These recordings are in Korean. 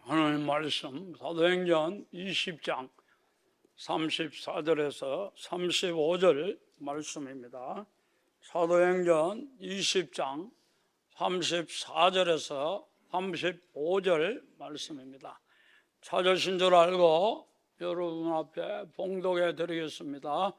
하나님 말씀 사도행전 20장 34절에서 35절 말씀입니다. 사도행전 20장 34절에서 35절 말씀입니다. 찾으신 줄 알고 여러분 앞에 봉독해 드리겠습니다.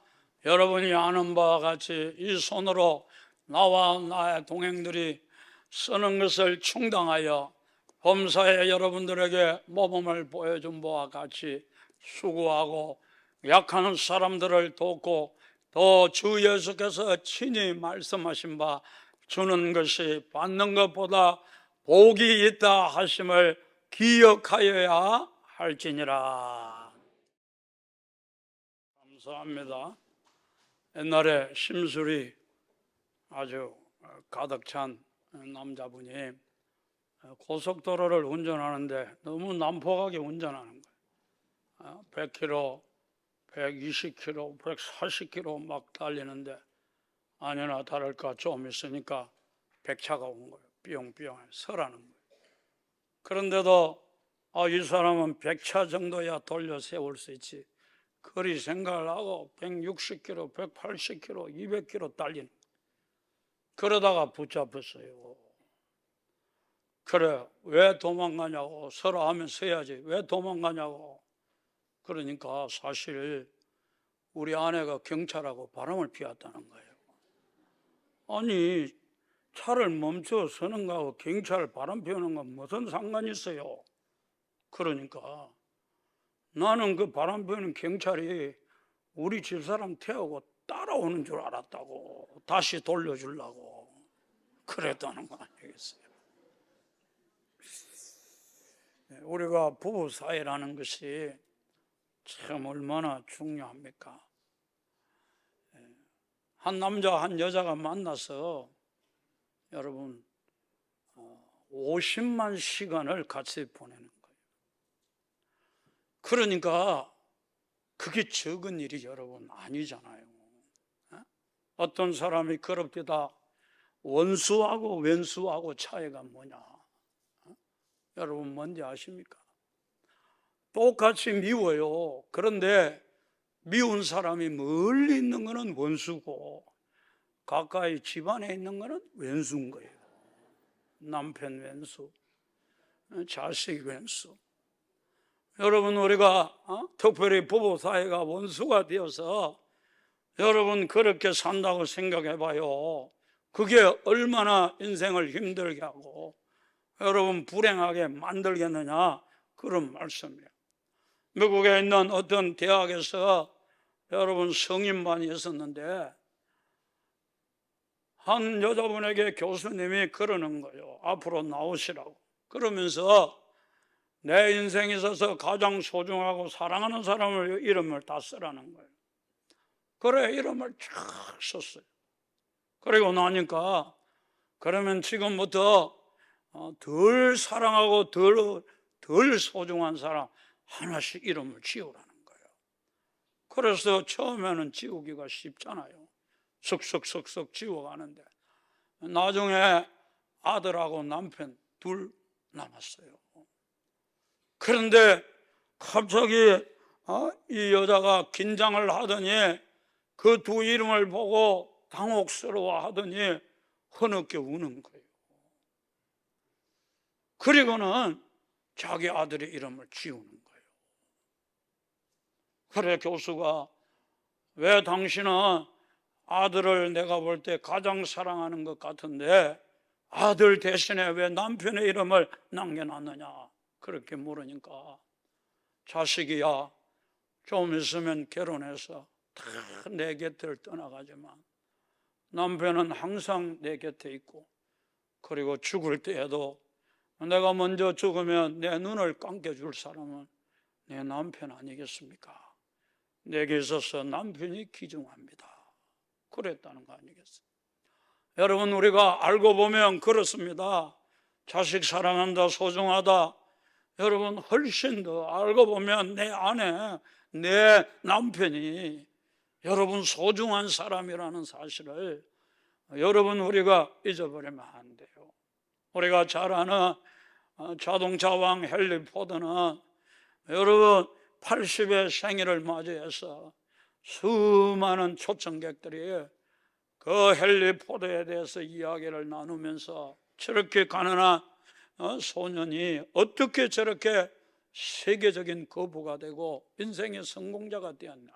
여러분이 아는 바와 같이 이 손으로 나와 나의 동행들이 쓰는 것을 충당하여 범사에 여러분들에게 모범을 보여준 바와 같이 수고하고 약한 사람들을 돕고 또 주 예수께서 친히 말씀하신 바 주는 것이 받는 것보다 복이 있다 하심을 기억하여야 할지니라. 감사합니다. 옛날에 심술이 아주 가득 찬 남자분이 고속도로를 운전하는데 너무 난폭하게 운전하는 거예요. 100km, 120km, 140km 막 달리는데 아니나 다를까 좀 있으니까 백차가 온 거예요. 삐용삐용 서라는 거예요. 그런데도 이 사람은 100차 정도야 돌려 세울 수 있지. 거리 생각을 하고 160km, 180km, 200km 달리는 거예요. 그러다가 붙잡혔어요. 그래, 왜 도망가냐고. 서로 하면 서야지. 왜 도망가냐고. 그러니까 사실 우리 아내가 경찰하고 바람을 피웠다는 거예요. 아니, 차를 멈춰 서는 거하고 경찰 바람 피우는 건 무슨 상관이 있어요? 그러니까 나는 그 바람 피우는 경찰이 우리 집사람 태우고 따라오는 줄 알았다고. 다시 돌려주려고 그랬다는 거 아니겠어요? 우리가 부부 사이라는 것이 참 얼마나 중요합니까? 한 남자 한 여자가 만나서 여러분 50만 시간을 같이 보내는 거예요. 그러니까 그게 적은 일이 여러분 아니잖아요. 어떤 사람이 그럽디다 원수하고 왼수하고 차이가 뭐냐? 여러분 뭔지 아십니까? 똑같이 미워요. 그런데 미운 사람이 멀리 있는 거는 원수고 가까이 집안에 있는 거는 왼수인 거예요. 남편 왼수, 자식 왼수. 여러분 우리가 특별히 부부 사이가 원수가 되어서 여러분 그렇게 산다고 생각해 봐요. 그게 얼마나 인생을 힘들게 하고 여러분 불행하게 만들겠느냐, 그런 말씀이에요. 미국에 있는 어떤 대학에서 여러분 성인반이 있었는데 한 여자분에게 교수님이 그러는 거예요. 앞으로 나오시라고. 그러면서 내 인생에 있어서 가장 소중하고 사랑하는 사람을 이름을 다 쓰라는 거예요. 그래, 이름을 쫙 썼어요. 그리고 나니까 그러면 지금부터 덜 사랑하고 덜 소중한 사람 하나씩 이름을 지우라는 거예요. 그래서 처음에는 지우기가 쉽잖아요. 슥슥슥슥 지워가는데 나중에 아들하고 남편 둘 남았어요. 그런데 갑자기 이 여자가 긴장을 하더니 그 두 이름을 보고 당혹스러워 하더니 흐느껴 우는 거예요. 그리고는 자기 아들의 이름을 지우는 거예요. 그래, 교수가 왜 당신은 아들을 내가 볼 때 가장 사랑하는 것 같은데 아들 대신에 왜 남편의 이름을 남겨놨느냐, 그렇게 물으니까 자식이야, 좀 있으면 결혼해서 다 내 곁을 떠나가지만 남편은 항상 내 곁에 있고, 그리고 죽을 때에도 내가 먼저 죽으면 내 눈을 감겨줄 사람은 내 남편 아니겠습니까? 내게 있어서 남편이 귀중합니다. 그랬다는 거 아니겠어요? 여러분 우리가 알고 보면 그렇습니다. 자식 사랑한다, 소중하다. 여러분 훨씬 더 알고 보면 내 아내, 내 남편이 여러분 소중한 사람이라는 사실을 여러분 우리가 잊어버리면 안 돼요. 우리가 잘 아는 자동차 왕 헨리 포드는 여러분 80의 생일을 맞이해서 수많은 초청객들이 그 헨리 포드에 대해서 이야기를 나누면서 저렇게 가난한 소년이 어떻게 저렇게 세계적인 거부가 되고 인생의 성공자가 되었나.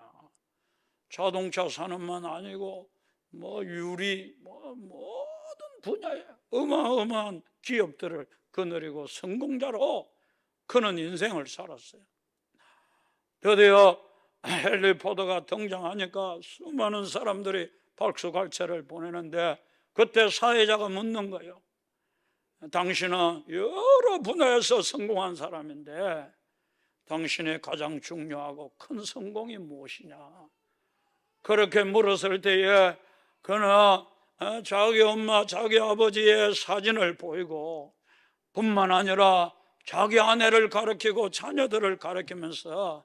자동차 산업만 아니고 유리 모든 분야에 어마어마한 기업들을 거느리고 성공자로 그는 인생을 살았어요. 드디어 헨리 포드가 등장하니까 수많은 사람들이 박수갈채를 보내는데 그때 사회자가 묻는 거예요. 당신은 여러 분야에서 성공한 사람인데 당신의 가장 중요하고 큰 성공이 무엇이냐? 그렇게 물었을 때에 그는 자기 엄마, 자기 아버지의 사진을 보이고 뿐만 아니라 자기 아내를 가르치고 자녀들을 가르치면서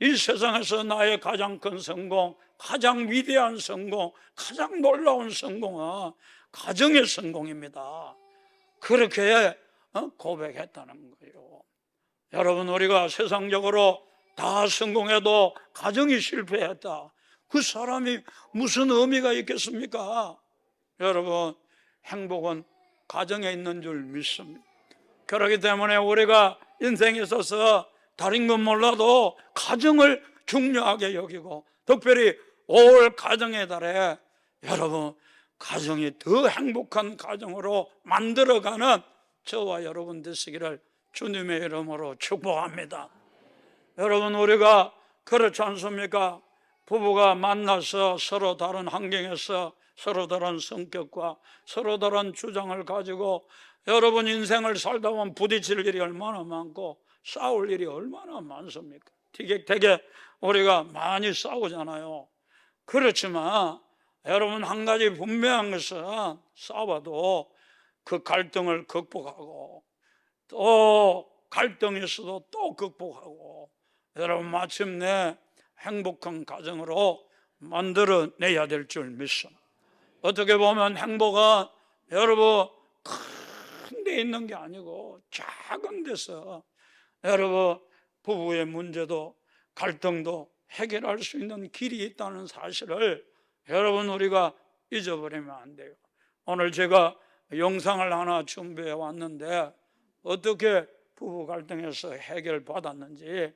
이 세상에서 나의 가장 큰 성공, 가장 위대한 성공, 가장 놀라운 성공은 가정의 성공입니다. 그렇게 고백했다는 거예요. 여러분, 우리가 세상적으로 다 성공해도 가정이 실패했다. 그 사람이 무슨 의미가 있겠습니까? 여러분, 행복은 가정에 있는 줄 믿습니다. 그렇기 때문에 우리가 인생에 있어서 다른 건 몰라도 가정을 중요하게 여기고, 특별히 올 가정의 달에 여러분 가정이 더 행복한 가정으로 만들어가는 저와 여러분 되시기를 주님의 이름으로 축복합니다. 여러분, 우리가 그렇지 않습니까? 부부가 만나서 서로 다른 환경에서 서로 다른 성격과 서로 다른 주장을 가지고 여러분 인생을 살다 보면 부딪힐 일이 얼마나 많고 싸울 일이 얼마나 많습니까? 되게 우리가 많이 싸우잖아요. 그렇지만 여러분, 한 가지 분명한 것은 싸워도 그 갈등을 극복하고 또 갈등이 있어도 또 극복하고 여러분 마침내 행복한 가정으로 만들어내야 될 줄 믿습니다. 어떻게 보면 행복은 여러분 큰 데 있는 게 아니고 작은 데서 여러분 부부의 문제도 갈등도 해결할 수 있는 길이 있다는 사실을 여러분 우리가 잊어버리면 안 돼요. 오늘 제가 영상을 하나 준비해 왔는데 어떻게 부부 갈등에서 해결받았는지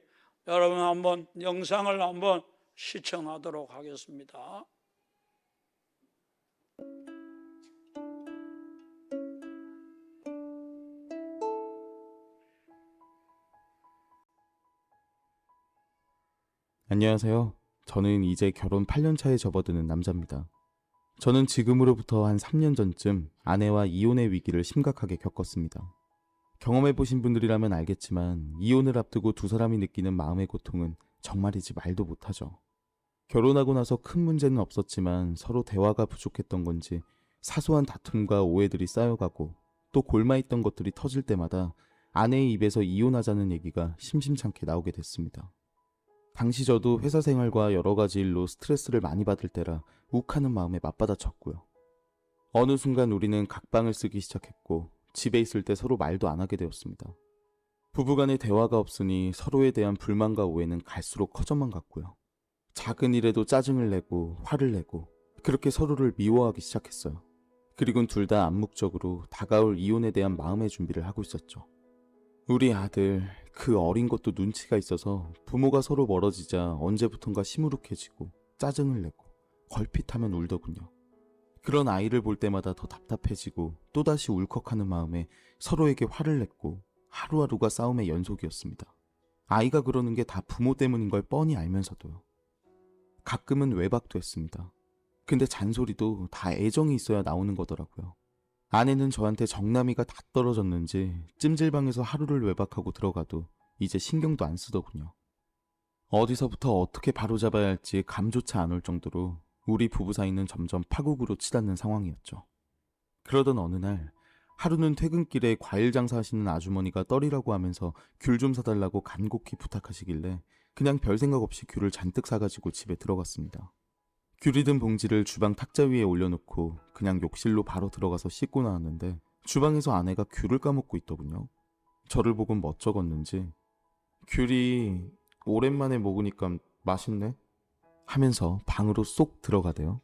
여러분 한번 영상을 한번 시청하도록 하겠습니다. 안녕하세요. 저는 이제 결혼 8년 차에 접어드는 남자입니다. 저는 지금으로부터 한 3년 전쯤 아내와 이혼의 위기를 심각하게 겪었습니다. 경험해보신 분들이라면 알겠지만 이혼을 앞두고 두 사람이 느끼는 마음의 고통은 정말이지 말도 못하죠. 결혼하고 나서 큰 문제는 없었지만 서로 대화가 부족했던 건지 사소한 다툼과 오해들이 쌓여가고 또 골마있던 것들이 터질 때마다 아내의 입에서 이혼하자는 얘기가 심심찮게 나오게 됐습니다. 당시 저도 회사 생활과 여러 가지 일로 스트레스를 많이 받을 때라 욱하는 마음에 맞받아쳤고요. 어느 순간 우리는 각방을 쓰기 시작했고 집에 있을 때 서로 말도 안 하게 되었습니다. 부부간의 대화가 없으니 서로에 대한 불만과 오해는 갈수록 커져만 갔고요. 작은 일에도 짜증을 내고 화를 내고 그렇게 서로를 미워하기 시작했어요. 그리고는 둘 다 암묵적으로 다가올 이혼에 대한 마음의 준비를 하고 있었죠. 우리 아들, 그 어린 것도 눈치가 있어서 부모가 서로 멀어지자 언제부턴가 시무룩해지고 짜증을 내고 걸핏하면 울더군요. 그런 아이를 볼 때마다 더 답답해지고 또다시 울컥하는 마음에 서로에게 화를 냈고 하루하루가 싸움의 연속이었습니다. 아이가 그러는 게 다 부모 때문인 걸 뻔히 알면서도요. 가끔은 외박도 했습니다. 근데 잔소리도 다 애정이 있어야 나오는 거더라고요. 아내는 저한테 정남이가 다 떨어졌는지 찜질방에서 하루를 외박하고 들어가도 이제 신경도 안 쓰더군요. 어디서부터 어떻게 바로잡아야 할지 감조차 안 올 정도로 우리 부부 사이는 점점 파국으로 치닫는 상황이었죠. 그러던 어느 날 하루는 퇴근길에 과일 장사하시는 아주머니가 떨이라고 하면서 귤 좀 사달라고 간곡히 부탁하시길래 그냥 별 생각 없이 귤을 잔뜩 사가지고 집에 들어갔습니다. 귤이 든 봉지를 주방 탁자 위에 올려놓고 그냥 욕실로 바로 들어가서 씻고 나왔는데 주방에서 아내가 귤을 까먹고 있더군요. 저를 보곤 멋쩍었는지 귤이 오랜만에 먹으니까 맛있네 하면서 방으로 쏙 들어가대요.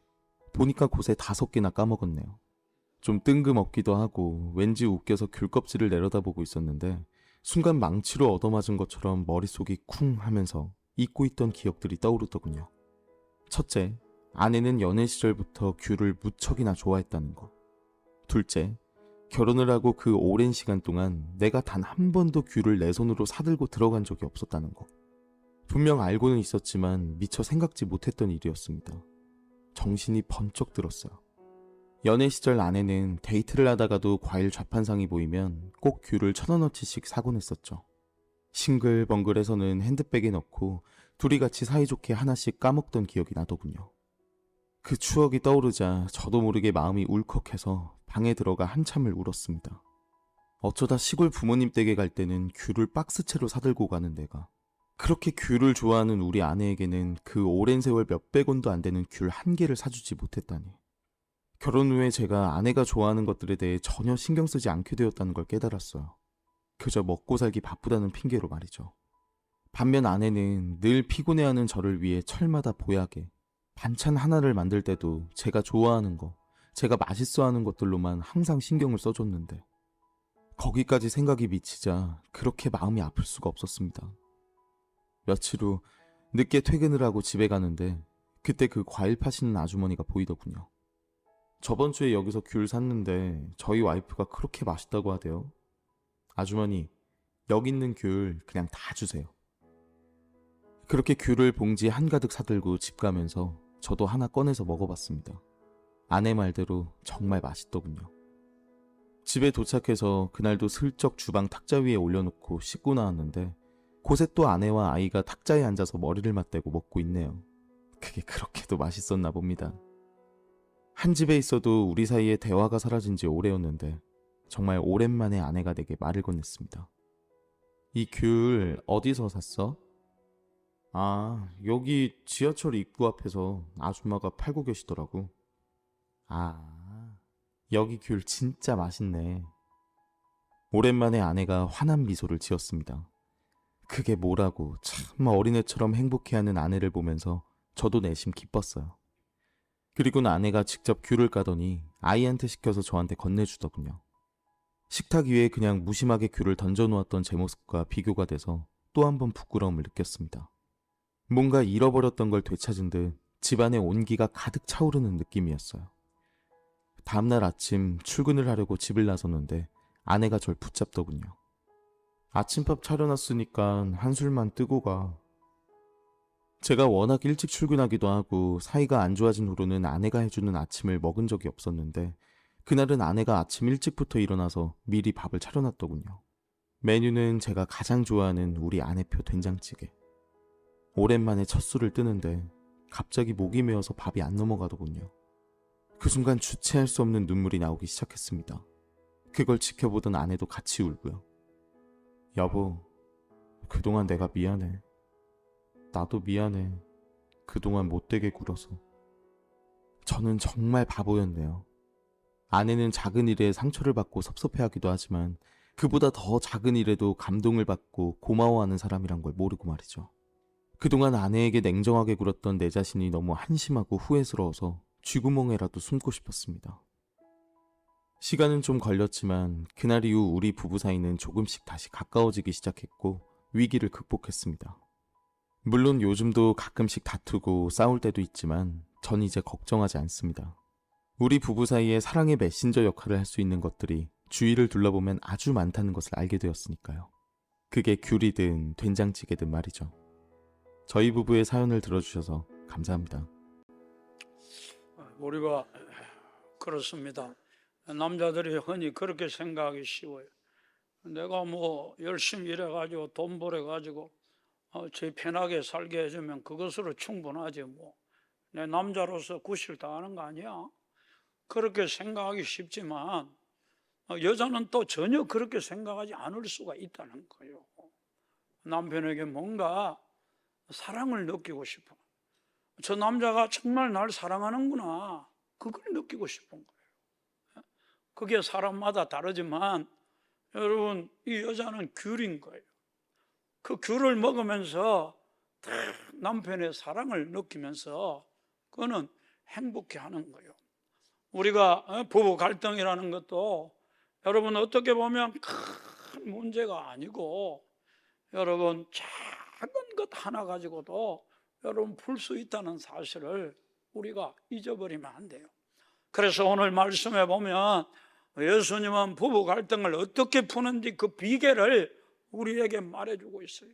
보니까 곳에 5개나 까먹었네요. 좀 뜬금없기도 하고 왠지 웃겨서 귤 껍질을 내려다보고 있었는데 순간 망치로 얻어맞은 것처럼 머릿속이 쿵 하면서 잊고 있던 기억들이 떠오르더군요. 첫째, 아내는 연애 시절부터 귤을 무척이나 좋아했다는 거. 둘째, 결혼을 하고 그 오랜 시간 동안 내가 단 한 번도 귤을 내 손으로 사들고 들어간 적이 없었다는 거. 분명 알고는 있었지만 미처 생각지 못했던 일이었습니다. 정신이 번쩍 들었어요. 연애 시절 아내는 데이트를 하다가도 과일 좌판상이 보이면 꼭 귤을 1,000원어치씩 사곤 했었죠. 싱글벙글해서는 핸드백에 넣고 둘이 같이 사이좋게 하나씩 까먹던 기억이 나더군요. 그 추억이 떠오르자 저도 모르게 마음이 울컥해서 방에 들어가 한참을 울었습니다. 어쩌다 시골 부모님 댁에 갈 때는 귤을 박스채로 사들고 가는 내가 그렇게 귤을 좋아하는 우리 아내에게는 그 오랜 세월 몇백 원도 안 되는 귤 1개를 사주지 못했다니. 결혼 후에 제가 아내가 좋아하는 것들에 대해 전혀 신경 쓰지 않게 되었다는 걸 깨달았어요. 그저 먹고 살기 바쁘다는 핑계로 말이죠. 반면 아내는 늘 피곤해하는 저를 위해 철마다 보약에 반찬 하나를 만들 때도 제가 좋아하는 거, 제가 맛있어하는 것들로만 항상 신경을 써줬는데 거기까지 생각이 미치자 그렇게 마음이 아플 수가 없었습니다. 며칠 후 늦게 퇴근을 하고 집에 가는데 그때 그 과일 파시는 아주머니가 보이더군요. 저번 주에 여기서 귤 샀는데 저희 와이프가 그렇게 맛있다고 하대요. 아주머니, 여기 있는 귤 그냥 다 주세요. 그렇게 귤을 봉지 한가득 사들고 집 가면서 저도 하나 꺼내서 먹어봤습니다. 아내 말대로 정말 맛있더군요. 집에 도착해서 그날도 슬쩍 주방 탁자 위에 올려놓고 씻고 나왔는데 곳에 또 아내와 아이가 탁자에 앉아서 머리를 맞대고 먹고 있네요. 그게 그렇게도 맛있었나 봅니다. 한 집에 있어도 우리 사이에 대화가 사라진 지 오래였는데 정말 오랜만에 아내가 내게 말을 건넸습니다. 이 귤 어디서 샀어? 아, 여기 지하철 입구 앞에서 아줌마가 팔고 계시더라고. 아, 여기 귤 진짜 맛있네. 오랜만에 아내가 환한 미소를 지었습니다. 그게 뭐라고 참 어린애처럼 행복해하는 아내를 보면서 저도 내심 기뻤어요. 그리고는 아내가 직접 귤을 까더니 아이한테 시켜서 저한테 건네주더군요. 식탁 위에 그냥 무심하게 귤을 던져놓았던 제 모습과 비교가 돼서 또 한 번 부끄러움을 느꼈습니다. 뭔가 잃어버렸던 걸 되찾은 듯 집안에 온기가 가득 차오르는 느낌이었어요. 다음날 아침 출근을 하려고 집을 나섰는데 아내가 절 붙잡더군요. 아침밥 차려놨으니까 한술만 뜨고 가. 제가 워낙 일찍 출근하기도 하고 사이가 안 좋아진 후로는 아내가 해주는 아침을 먹은 적이 없었는데 그날은 아내가 아침 일찍부터 일어나서 미리 밥을 차려놨더군요. 메뉴는 제가 가장 좋아하는 우리 아내표 된장찌개. 오랜만에 첫 술을 뜨는데 갑자기 목이 메어서 밥이 안 넘어가더군요. 그 순간 주체할 수 없는 눈물이 나오기 시작했습니다. 그걸 지켜보던 아내도 같이 울고요. 여보, 그동안 내가 미안해. 나도 미안해. 그동안 못되게 굴어서. 저는 정말 바보였네요. 아내는 작은 일에 상처를 받고 섭섭해하기도 하지만 그보다 더 작은 일에도 감동을 받고 고마워하는 사람이란 걸 모르고 말이죠. 그동안 아내에게 냉정하게 굴었던 내 자신이 너무 한심하고 후회스러워서 쥐구멍에라도 숨고 싶었습니다. 시간은 좀 걸렸지만 그날 이후 우리 부부 사이는 조금씩 다시 가까워지기 시작했고 위기를 극복했습니다. 물론 요즘도 가끔씩 다투고 싸울 때도 있지만 전 이제 걱정하지 않습니다. 우리 부부 사이에 사랑의 메신저 역할을 할 수 있는 것들이 주위를 둘러보면 아주 많다는 것을 알게 되었으니까요. 그게 귤이든 된장찌개든 말이죠. 저희 부부의 사연을 들어주셔서 감사합니다. 우리가 그렇습니다. 남자들이 흔히 그렇게 생각하기 쉬워요. 내가 뭐 열심히 일해가지고 돈 벌어가지고 제 편하게 살게 해주면 그것으로 충분하지 뭐. 내 남자로서 구실 당하는 거 아니야? 그렇게 생각하기 쉽지만 여자는 또 전혀 그렇게 생각하지 않을 수가 있다는 거예요. 남편에게 뭔가 사랑을 느끼고 싶어. 저 남자가 정말 날 사랑하는구나. 그걸 느끼고 싶은 거예요. 그게 사람마다 다르지만 여러분, 이 여자는 귤인 거예요. 그 귤을 먹으면서 다 남편의 사랑을 느끼면서 그거는 행복해 하는 거예요. 우리가 부부 갈등이라는 것도 여러분 어떻게 보면 큰 문제가 아니고 여러분 작은 것 하나 가지고도 여러분 풀 수 있다는 사실을 우리가 잊어버리면 안 돼요. 그래서 오늘 말씀에 보면 예수님은 부부 갈등을 어떻게 푸는지 그 비결을 우리에게 말해주고 있어요.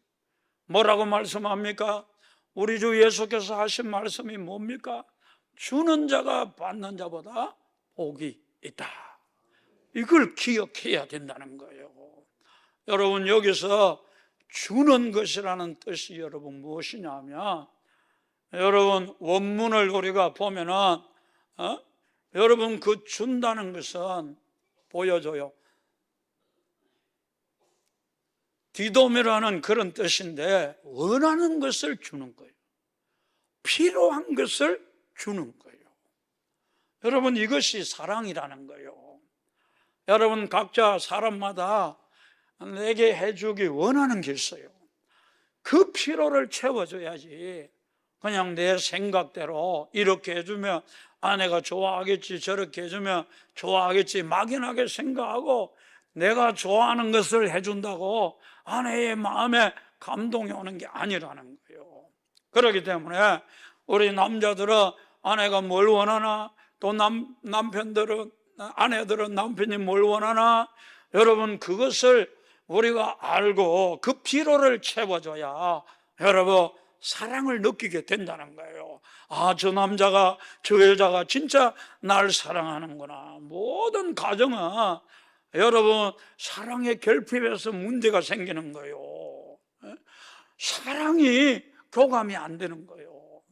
뭐라고 말씀합니까? 우리 주 예수께서 하신 말씀이 뭡니까? 주는 자가 받는 자보다 복이 있다. 이걸 기억해야 된다는 거예요. 여러분, 여기서 주는 것이라는 뜻이 여러분 무엇이냐면, 여러분 원문을 우리가 보면은 여러분 그 준다는 것은 보여줘요. 디돔이라는 그런 뜻인데 원하는 것을 주는 거예요. 필요한 것을 주는 거예요. 여러분, 이것이 사랑이라는 거예요. 여러분, 각자 사람마다 내게 해주기 원하는 게 있어요. 그 필요를 채워줘야지 그냥 내 생각대로 이렇게 해주면 아내가 좋아하겠지, 저렇게 해주면 좋아하겠지 막연하게 생각하고 내가 좋아하는 것을 해준다고 아내의 마음에 감동이 오는 게 아니라는 거예요. 그렇기 때문에 우리 남자들은 아내가 뭘 원하나, 또 남편들은, 아내들은 남편이 뭘 원하나, 여러분 그것을 우리가 알고 그 필요를 채워줘야 여러분 사랑을 느끼게 된다는 거예요. 아, 저 남자가, 저 여자가 진짜 날 사랑하는구나. 모든 가정은 여러분 사랑의 결핍에서 문제가 생기는 거예요. 사랑이 교감이 안 되는 거예요.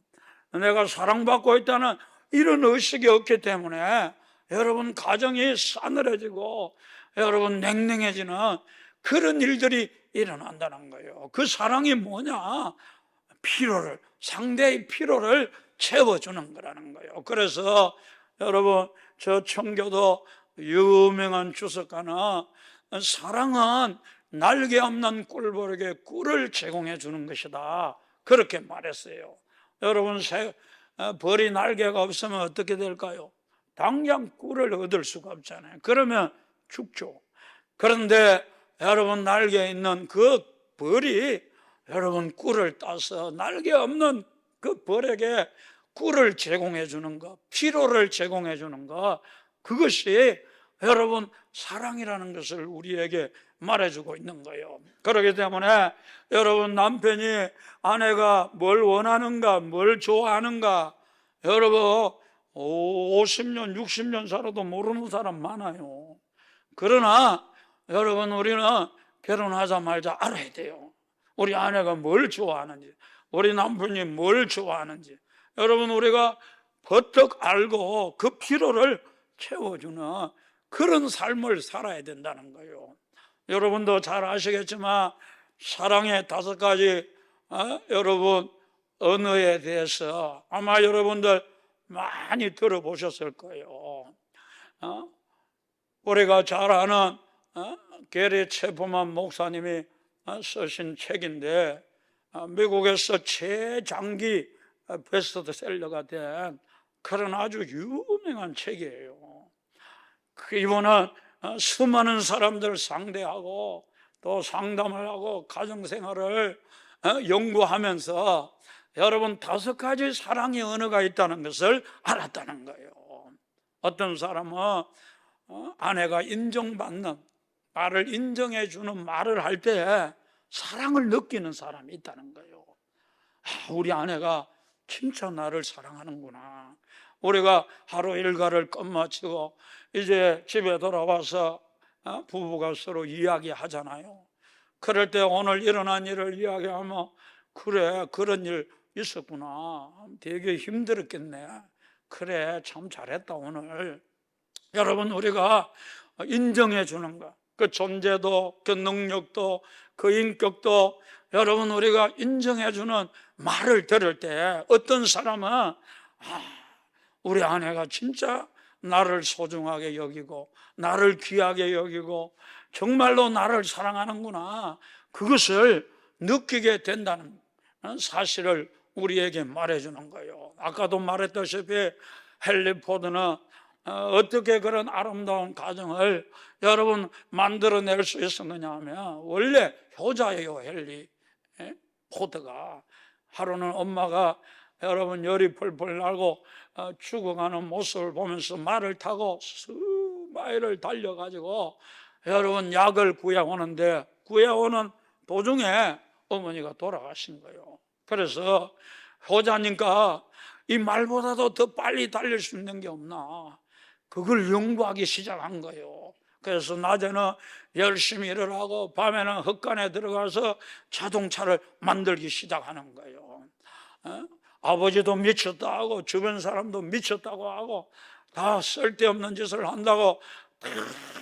내가 사랑받고 있다는 이런 의식이 없기 때문에 여러분 가정이 싸늘해지고 여러분 냉랭해지는 그런 일들이 일어난다는 거예요. 그 사랑이 뭐냐? 필요를, 상대의 필요를 채워주는 거라는 거예요. 그래서 여러분 저 청교도 유명한 주석가는 사랑은 날개 없는 꿀벌에게 꿀을 제공해 주는 것이다, 그렇게 말했어요. 여러분 벌이 날개가 없으면 어떻게 될까요? 당장 꿀을 얻을 수가 없잖아요. 그러면 죽죠. 그런데 여러분 날개에 있는 그 벌이 여러분 꿀을 따서 날개 없는 그 벌에게 꿀을 제공해 주는 것, 피로를 제공해 주는 것, 그것이 여러분 사랑이라는 것을 우리에게 말해주고 있는 거예요. 그렇기 때문에 여러분 남편이 아내가 뭘 원하는가, 뭘 좋아하는가, 여러분 50년 60년 살아도 모르는 사람 많아요. 그러나 여러분 우리는 결혼하자마자 알아야 돼요. 우리 아내가 뭘 좋아하는지, 우리 남편이 뭘 좋아하는지 여러분 우리가 버떡 알고 그 필요를 채워주는 그런 삶을 살아야 된다는 거예요. 여러분도 잘 아시겠지만 사랑의 5가지 여러분 언어에 대해서 아마 여러분들 많이 들어보셨을 거예요. 우리가 잘 아는 게리 체포만 목사님이 쓰신 책인데 미국에서 최장기 베스트셀러가 된 그런 아주 유명한 책이에요. 이분은 수많은 사람들 상대하고 또 상담을 하고 가정생활을 연구하면서 여러분 5가지 사랑의 언어가 있다는 것을 알았다는 거예요. 어떤 사람은 아내가 인정받는, 나를 인정해 주는 말을 할 때 사랑을 느끼는 사람이 있다는 거예요. 우리 아내가 진짜 나를 사랑하는구나. 우리가 하루 일과를 끝마치고 이제 집에 돌아와서 부부가 서로 이야기하잖아요. 그럴 때 오늘 일어난 일을 이야기하면 그래, 그런 일 있었구나, 되게 힘들었겠네, 그래 참 잘했다 오늘. 여러분 우리가 인정해 주는 것, 그 존재도 그 능력도 그 인격도 여러분 우리가 인정해 주는 말을 들을 때 어떤 사람은 우리 아내가 진짜 나를 소중하게 여기고 나를 귀하게 여기고 정말로 나를 사랑하는구나, 그것을 느끼게 된다는 사실을 우리에게 말해주는 거예요. 아까도 말했다시피 헨리 포드는 어떻게 그런 아름다운 가정을 여러분 만들어낼 수 있었느냐 하면, 원래 효자예요. 헨리 포드가 하루는 엄마가 여러분 열이 펄펄 나고 죽어가는 모습을 보면서 말을 타고 수마일을 달려가지고 여러분 약을 구해오는데, 구해오는 도중에 어머니가 돌아가신 거예요. 그래서 효자니까 이 말보다도 더 빨리 달릴 수 있는 게 없나, 그걸 연구하기 시작한 거예요. 그래서 낮에는 열심히 일을 하고 밤에는 헛간에 들어가서 자동차를 만들기 시작하는 거예요. 아버지도 미쳤다 하고 주변 사람도 미쳤다고 하고 다 쓸데없는 짓을 한다고 다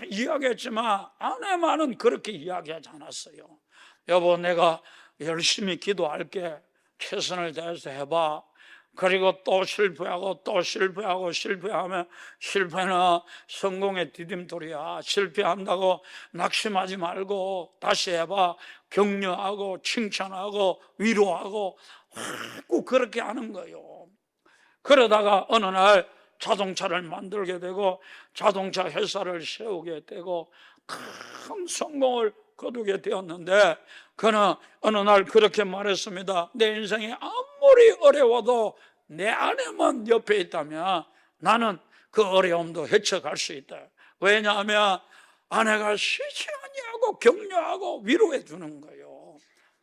이야기했지만, 아내만은 그렇게 이야기하지 않았어요. 여보, 내가 열심히 기도할게, 최선을 다해서 해봐. 그리고 또 실패하고 또 실패하고, 실패하면 실패는 성공의 디딤돌이야. 실패한다고 낙심하지 말고 다시 해봐. 격려하고 칭찬하고 위로하고 꼭 그렇게 하는 거예요. 그러다가 어느 날 자동차를 만들게 되고 자동차 회사를 세우게 되고 큰 성공을 거두게 되었는데, 그는 어느 날 그렇게 말했습니다. 내 인생이 아무리 어려워도 내 아내만 옆에 있다면 나는 그 어려움도 헤쳐갈 수 있다. 왜냐하면 아내가 쉬지 아니하고 격려하고 위로해 주는 거예요.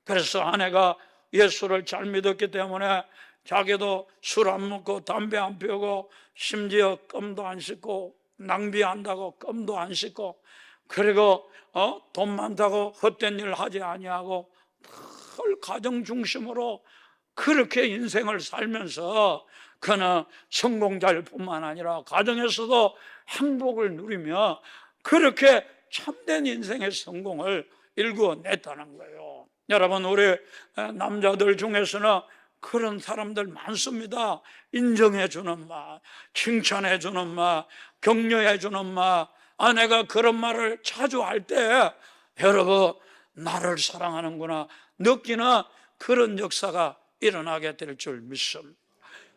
그래서 아내가 예수를 잘 믿었기 때문에 자기도 술 안 먹고 담배 안 피우고 심지어 껌도 안 씹고, 낭비한다고 껌도 안 씹고, 그리고 돈 많다고 헛된 일 하지 아니하고 늘 가정 중심으로 그렇게 인생을 살면서 그는 성공자일 뿐만 아니라 가정에서도 행복을 누리며 그렇게 참된 인생의 성공을 일구어냈다는 거예요. 여러분, 우리 남자들 중에서는 그런 사람들 많습니다. 인정해 주는 말, 칭찬해 주는 말, 격려해 주는 말. 아내가 그런 말을 자주 할 때 여러분, 나를 사랑하는구나 느끼는 그런 역사가 일어나게 될 줄 믿습니다.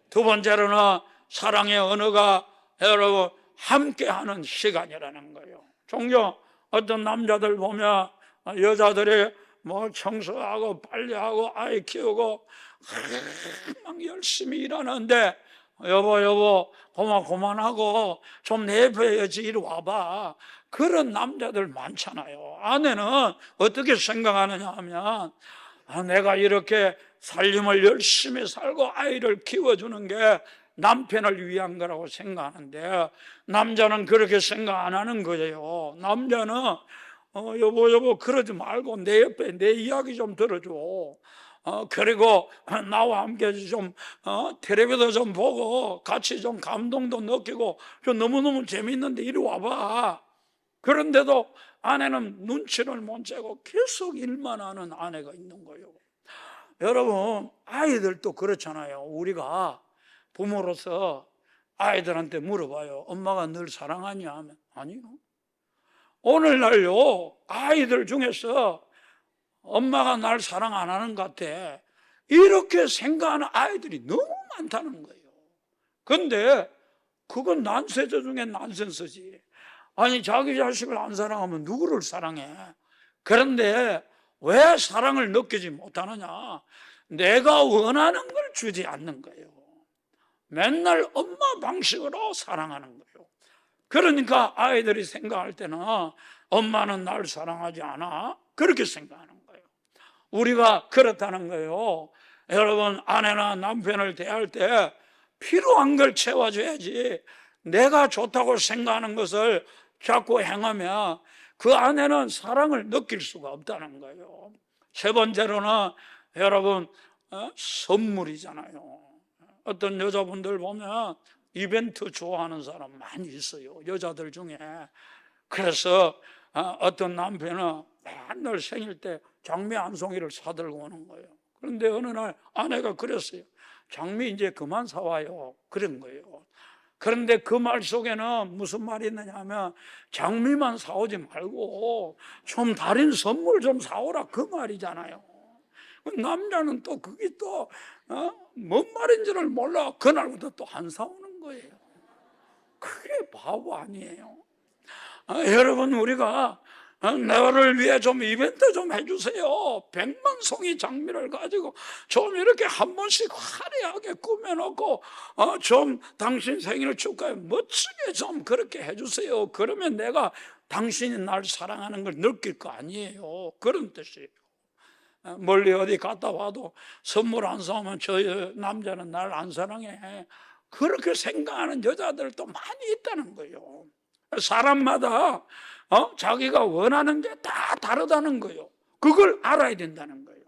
두 번째로는 사랑의 언어가 여러분 함께하는 시간이라는 거예요. 종종 어떤 남자들 보면 여자들이 뭐 청소하고 빨래하고 아이 키우고 막 열심히 일하는데, 여보 그만하고 좀 내버려야지, 이리 와봐. 그런 남자들 많잖아요. 아내는 어떻게 생각하느냐 하면, 내가 이렇게 살림을 열심히 살고 아이를 키워주는 게 남편을 위한 거라고 생각하는데, 남자는 그렇게 생각 안 하는 거예요. 남자는 여보 그러지 말고 내 옆에 내 이야기 좀 들어줘. 그리고 나와 함께 좀 텔레비도 좀 보고 같이 좀 감동도 느끼고 좀 너무너무 재밌는데 이리 와봐. 그런데도 아내는 눈치를 못 채고 계속 일만 하는 아내가 있는 거예요. 여러분, 아이들도 그렇잖아요. 우리가 부모로서 아이들한테 물어봐요. 엄마가 늘 사랑하냐 하면 아니요. 오늘날요, 아이들 중에서 엄마가 날 사랑 안 하는 것 같아, 이렇게 생각하는 아이들이 너무 많다는 거예요. 그런데 그건 난세조 중에 난센스지. 아니, 자기 자식을 안 사랑하면 누구를 사랑해? 그런데 왜 사랑을 느끼지 못하느냐? 내가 원하는 걸 주지 않는 거예요. 맨날 엄마 방식으로 사랑하는 거예요. 그러니까 아이들이 생각할 때는 엄마는 날 사랑하지 않아, 그렇게 생각하는 거예요. 우리가 그렇다는 거예요. 여러분, 아내나 남편을 대할 때 필요한 걸 채워줘야지, 내가 좋다고 생각하는 것을 자꾸 행하면 그 아내는 사랑을 느낄 수가 없다는 거예요. 세 번째로는 여러분, 선물이잖아요. 어떤 여자분들 보면 이벤트 좋아하는 사람 많이 있어요, 여자들 중에. 그래서 어떤 남편은 맨날 생일 때 장미 한 송이를 사들고 오는 거예요. 그런데 어느 날 아내가 그랬어요. 장미 이제 그만 사와요, 그런 거예요. 그런데 그 말 속에는 무슨 말이 있느냐 하면 장미만 사오지 말고 좀 다른 선물 좀 사오라 그 말이잖아요. 남자는 또 그게 또 뭔 말인지를 몰라 그날부터 또 안 사오는 거예요. 그게 바보 아니에요? 여러분 우리가 너를 위해 좀 이벤트 좀 해주세요. 100만 송이 장미를 가지고 좀 이렇게 한 번씩 화려하게 꾸며놓고 좀 당신 생일 축하해 멋지게 좀 그렇게 해주세요. 그러면 내가 당신이 날 사랑하는 걸 느낄 거 아니에요. 그런 뜻이에요. 멀리 어디 갔다 와도 선물 안 사오면 저 남자는 날 안 사랑해, 그렇게 생각하는 여자들도 많이 있다는 거예요. 사람마다 자기가 원하는 게 다 다르다는 거예요. 그걸 알아야 된다는 거예요.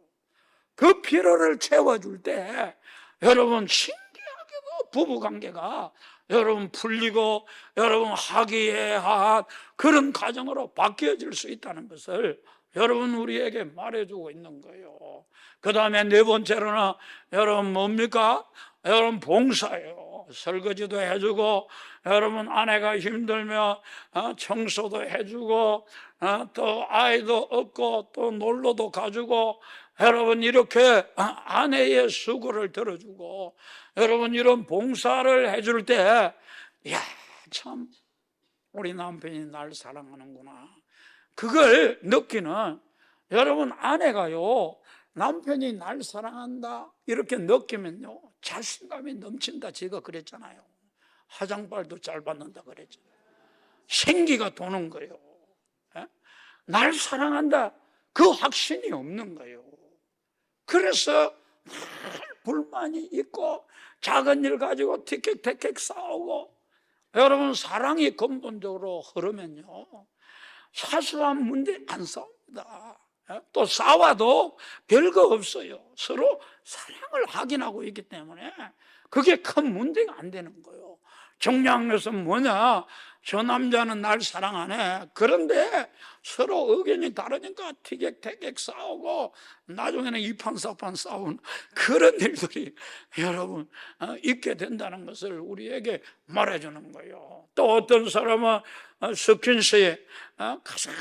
그 필요를 채워줄 때 여러분 신기하게도 부부관계가 여러분 풀리고 여러분 화기애애한 그런 가정으로 바뀌어질 수 있다는 것을 여러분 우리에게 말해주고 있는 거예요. 그 다음에 네 번째로는 여러분 뭡니까? 여러분 봉사예요. 설거지도 해주고 여러분 아내가 힘들면 청소도 해주고 또 아이도 업고 또 놀러도 가주고 여러분 이렇게 아내의 수고를 들어주고 여러분 이런 봉사를 해줄 때 이야 참 우리 남편이 날 사랑하는구나 그걸 느끼는 여러분 아내가요 남편이 날 사랑한다 이렇게 느끼면요 자신감이 넘친다. 제가 그랬잖아요. 화장발도 잘 받는다 그랬잖아요. 생기가 도는 거예요. 날 사랑한다 그 확신이 없는 거예요. 그래서 불만이 있고 작은 일 가지고 티켓 싸우고 여러분 사랑이 근본적으로 흐르면요 사소한 문제 안 싸웁니다. 또 싸워도 별거 없어요. 서로 사랑을 확인하고 있기 때문에 그게 큰 문제가 안 되는 거예요. 중요한 것은 뭐냐, 저 남자는 날 사랑하네. 그런데 서로 의견이 다르니까 티격태격 싸우고 나중에는 이판사판 싸운 그런 일들이 여러분 있게 된다는 것을 우리에게 말해주는 거예요. 또 어떤 사람은 스킨십 가장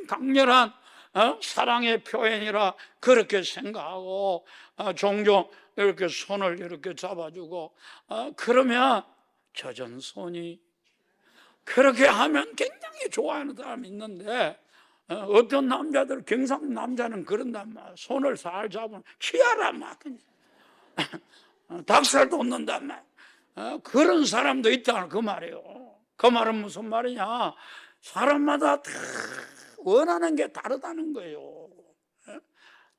강렬한 사랑의 표현이라 그렇게 생각하고 종종 이렇게 손을 이렇게 잡아주고 그러면 젖은 손이 그렇게 하면 굉장히 좋아하는 사람이 있는데 어떤 남자들 경상 남자는 그런단 말이야. 손을 살 잡으면 치아란 말이야. 닭살 돋는단 말이야. 그런 사람도 있다 그 말이에요. 그 말은 무슨 말이냐, 사람마다 다 원하는 게 다르다는 거예요.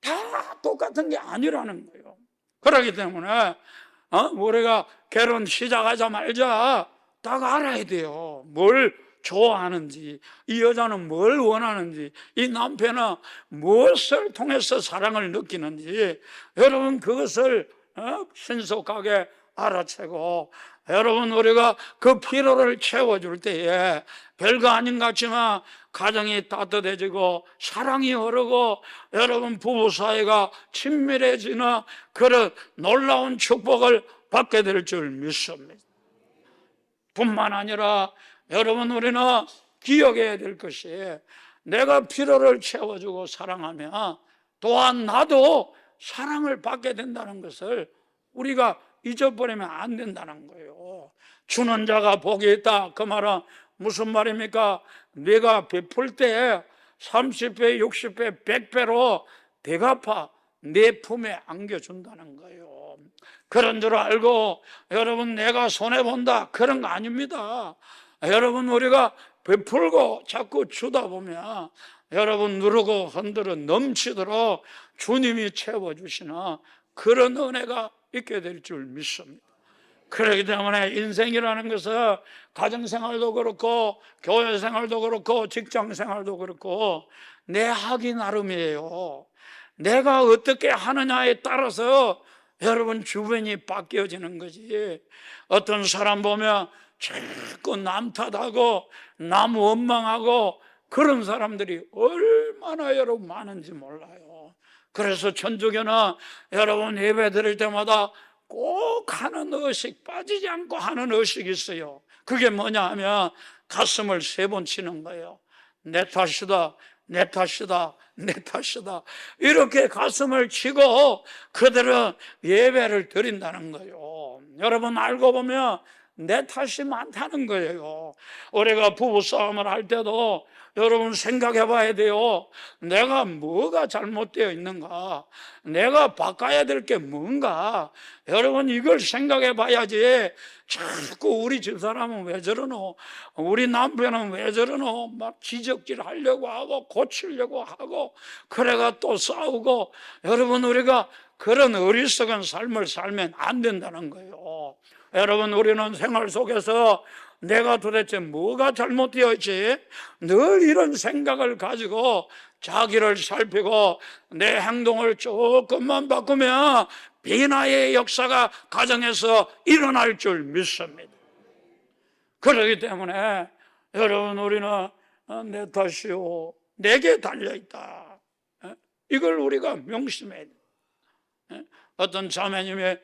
다 똑같은 게 아니라는 거예요. 그렇기 때문에 우리가 결혼 시작하자마자 딱 알아야 돼요. 뭘 좋아하는지, 이 여자는 뭘 원하는지, 이 남편은 무엇을 통해서 사랑을 느끼는지 여러분 그것을 신속하게 알아채고 여러분 우리가 그 필요를 채워줄 때에 별거 아닌 것 같지만 가정이 따뜻해지고 사랑이 흐르고 여러분 부부 사이가 친밀해지는 그런 놀라운 축복을 받게 될 줄 믿습니다. 뿐만 아니라 여러분 우리는 기억해야 될 것이 내가 필요를 채워주고 사랑하면 또한 나도 사랑을 받게 된다는 것을 우리가 잊어버리면 안 된다는 거예요. 주는 자가 복이 있다. 그 말은 무슨 말입니까? 내가 베풀 때 30배, 60배, 100배로 대갚아 내 품에 안겨준다는 거예요. 그런 줄 알고 여러분 내가 손해본다 그런 거 아닙니다. 여러분 우리가 베풀고 자꾸 주다 보면 여러분 누르고 흔들어 넘치도록 주님이 채워주시는 그런 은혜가 있게 될 줄 믿습니다. 그렇기 때문에 인생이라는 것은 가정생활도 그렇고 교회생활도 그렇고 직장생활도 그렇고 내 하기 나름이에요. 내가 어떻게 하느냐에 따라서 여러분 주변이 바뀌어지는 거지. 어떤 사람 보면 자꾸 남 탓하고 남 원망하고 그런 사람들이 얼마나 여러분 많은지 몰라요. 그래서 천주교는 여러분 예배 드릴 때마다 꼭 하는 의식, 빠지지 않고 하는 의식이 있어요. 그게 뭐냐 하면 가슴을 3번 치는 거예요. 내 탓이다, 내 탓이다, 내 탓이다. 이렇게 가슴을 치고 그들은 예배를 드린다는 거예요. 여러분, 알고 보면 내 탓이 많다는 거예요. 우리가 부부싸움을 할 때도 여러분 생각해 봐야 돼요. 내가 뭐가 잘못되어 있는가? 내가 바꿔야 될 게 뭔가? 여러분, 이걸 생각해 봐야지. 자꾸 우리 집사람은 왜 저러노? 우리 남편은 왜 저러노? 막 지적질 하려고 하고 고치려고 하고 그래가 또 싸우고. 여러분, 우리가 그런 어리석은 삶을 살면 안 된다는 거예요. 여러분, 우리는 생활 속에서 내가 도대체 뭐가 잘못되어 있지? 늘 이런 생각을 가지고 자기를 살피고 내 행동을 조금만 바꾸면 비나의 역사가 가정에서 일어날 줄 믿습니다. 그렇기 때문에 여러분, 우리는 내 탓이요, 내게 달려있다, 이걸 우리가 명심해야 돼요. 어떤 자매님이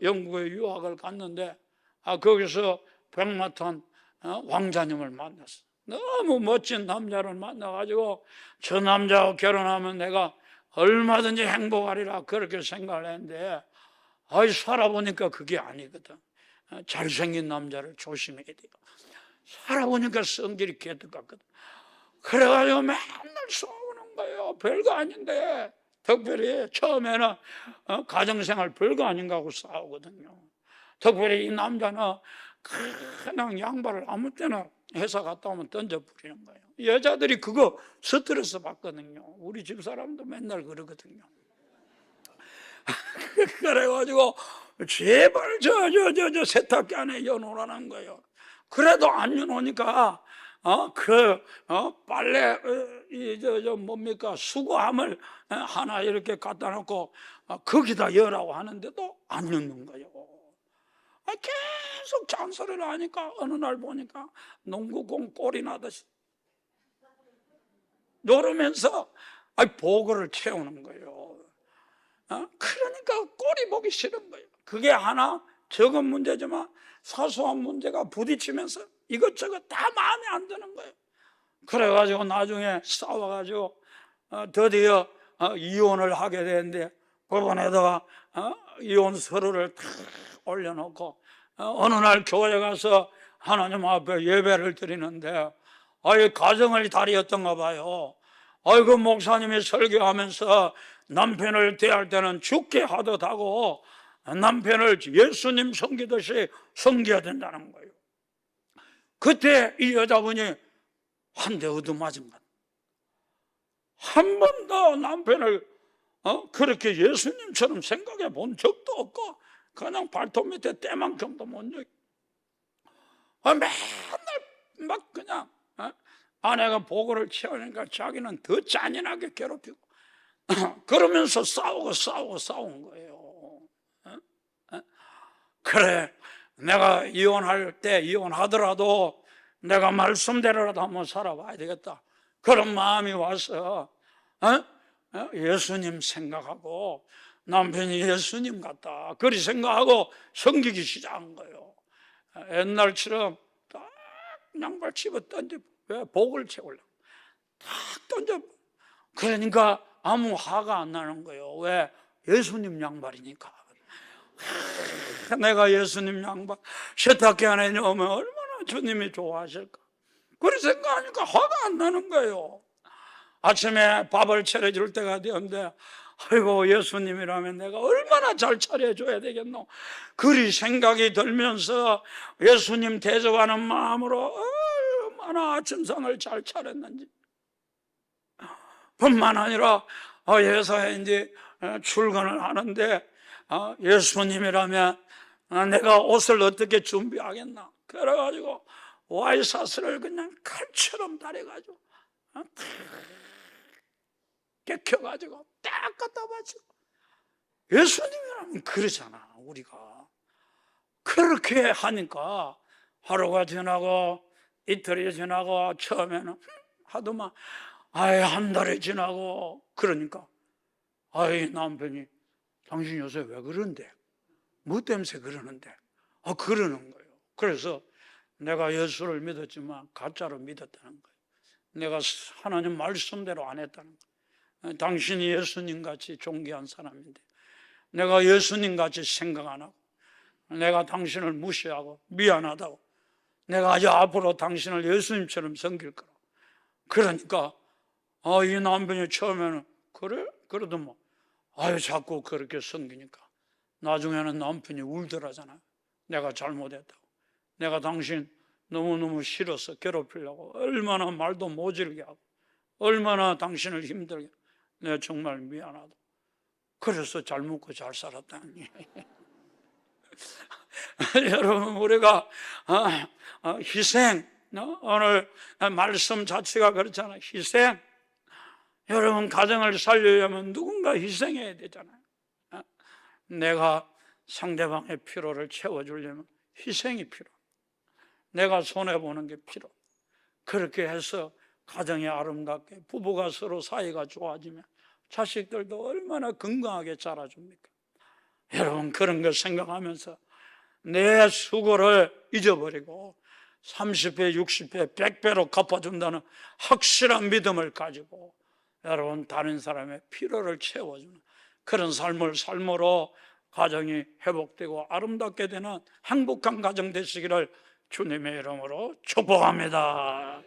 영국에 유학을 갔는데 거기서 백마탄 왕자님을 만났어. 너무 멋진 남자를 만나가지고 저 남자하고 결혼하면 내가 얼마든지 행복하리라 그렇게 생각을 했는데 살아보니까 그게 아니거든. 잘생긴 남자를 조심해야 돼요. 살아보니까 성질이 개떡 같거든. 그래가지고 맨날 싸우는 거예요. 별거 아닌데. 특별히 처음에는 가정생활 별거 아닌가 하고 싸우거든요. 특별히 이 남자는 그냥 양말을 아무 때나 회사 갔다 오면 던져버리는 거예요. 여자들이 그거 스트레스 받거든요. 우리 집사람도 맨날 그러거든요. 그래가지고 제발 저 세탁기 안에 여놓으라는 거예요. 그래도 안 여놓으니까 빨래 뭡니까, 수거함을 하나 이렇게 갖다 놓고 거기다 여라고 하는데도 안 넣는 거예요. 계속 잔소리를 하니까 어느 날 보니까 농구공 골이 나듯이 노르면서 보고를 채우는 거예요. 그러니까 꼴이 보기 싫은 거예요. 그게 하나 적은 문제지만 사소한 문제가 부딪히면서 이것저것 다 마음에 안 드는 거예요. 그래가지고 나중에 싸워가지고 드디어 이혼을 하게 되는데 법원에다가 이혼 서류를 다 올려놓고 어느 날 교회 가서 하나님 앞에 예배를 드리는데 가정을 다리였던가 봐요. 그 목사님이 설교하면서 남편을 대할 때는 죽게 하듯 하고 남편을 예수님 섬기듯이 섬겨야 된다는 거예요. 그때 이 여자분이 한 대 얻어맞은 것. 한 번도 남편을 그렇게 예수님처럼 생각해 본 적도 없고 그냥 발톱 밑에 때만큼도 못 여기. 맨날 막 그냥 아내가 보고를 채우니까 자기는 더 잔인하게 괴롭히고 그러면서 싸운 거예요. 그래, 내가 이혼할 때 이혼하더라도 내가 말씀대로라도 한번 살아봐야 되겠다. 그런 마음이 와서 예수님 생각하고 남편이 예수님 같다 그리 생각하고 섬기기 시작한 거예요. 옛날처럼 딱 양발 집어 던져, 왜? 복을 채우려고 딱 던져. 그러니까 아무 화가 안 나는 거예요. 왜? 예수님 양발이니까. 내가 예수님 양발 세탁기 안에 넣으면 얼마나 주님이 좋아하실까. 그런 생각하니까 화가 안 나는 거예요. 아침에 밥을 차려줄 때가 되었는데 아이고, 예수님이라면 내가 얼마나 잘 차려줘야 되겠노. 그리 생각이 들면서 예수님 대접하는 마음으로 얼마나 아침상을 잘 차렸는지. 뿐만 아니라 회사에 이제 출근을 하는데 예수님이라면 내가 옷을 어떻게 준비하겠나. 그래가지고 와이셔츠를 그냥 칼처럼 다려가지고 깨켜가지고 딱 갖다 바치고. 예수님이라면 그러잖아. 우리가 그렇게 하니까 하루가 지나고 이틀이 지나고 처음에는 하더만 한 달이 지나고 그러니까 남편이 당신 요새 왜 그런데? 뭐 때문에 그러는데? 그러는 거예요. 그래서 내가 예수를 믿었지만 가짜로 믿었다는 거예요. 내가 하나님 말씀대로 안 했다는 거예요. 당신이 예수님같이 존귀한 사람인데 내가 예수님같이 생각 안 하고 내가 당신을 무시하고 미안하다고, 내가 아주 앞으로 당신을 예수님처럼 섬길 거라. 그러니까 이 남편이 처음에는 그래? 그래도 뭐 자꾸 그렇게 섬기니까 나중에는 남편이 울더라잖아요. 내가 잘못했다고, 내가 당신 너무너무 싫어서 괴롭히려고 얼마나 말도 모질게 하고 얼마나 당신을 힘들게, 내가 정말 미안하다. 그래서 잘 먹고 잘 살았다니. 여러분, 우리가 희생, 오늘 말씀 자체가 그렇잖아요. 희생. 여러분, 가정을 살리려면 누군가 희생해야 되잖아요. 내가 상대방의 필요를 채워주려면 희생이 필요, 내가 손해보는 게 필요. 그렇게 해서 가정이 아름답게, 부부가 서로 사이가 좋아지면 자식들도 얼마나 건강하게 자라줍니까? 여러분, 그런 걸 생각하면서 내 수고를 잊어버리고 30배, 60배, 100배로 갚아준다는 확실한 믿음을 가지고 여러분, 다른 사람의 필요를 채워주는 그런 삶을 삶으로 가정이 회복되고 아름답게 되는 행복한 가정 되시기를 주님의 이름으로 축복합니다.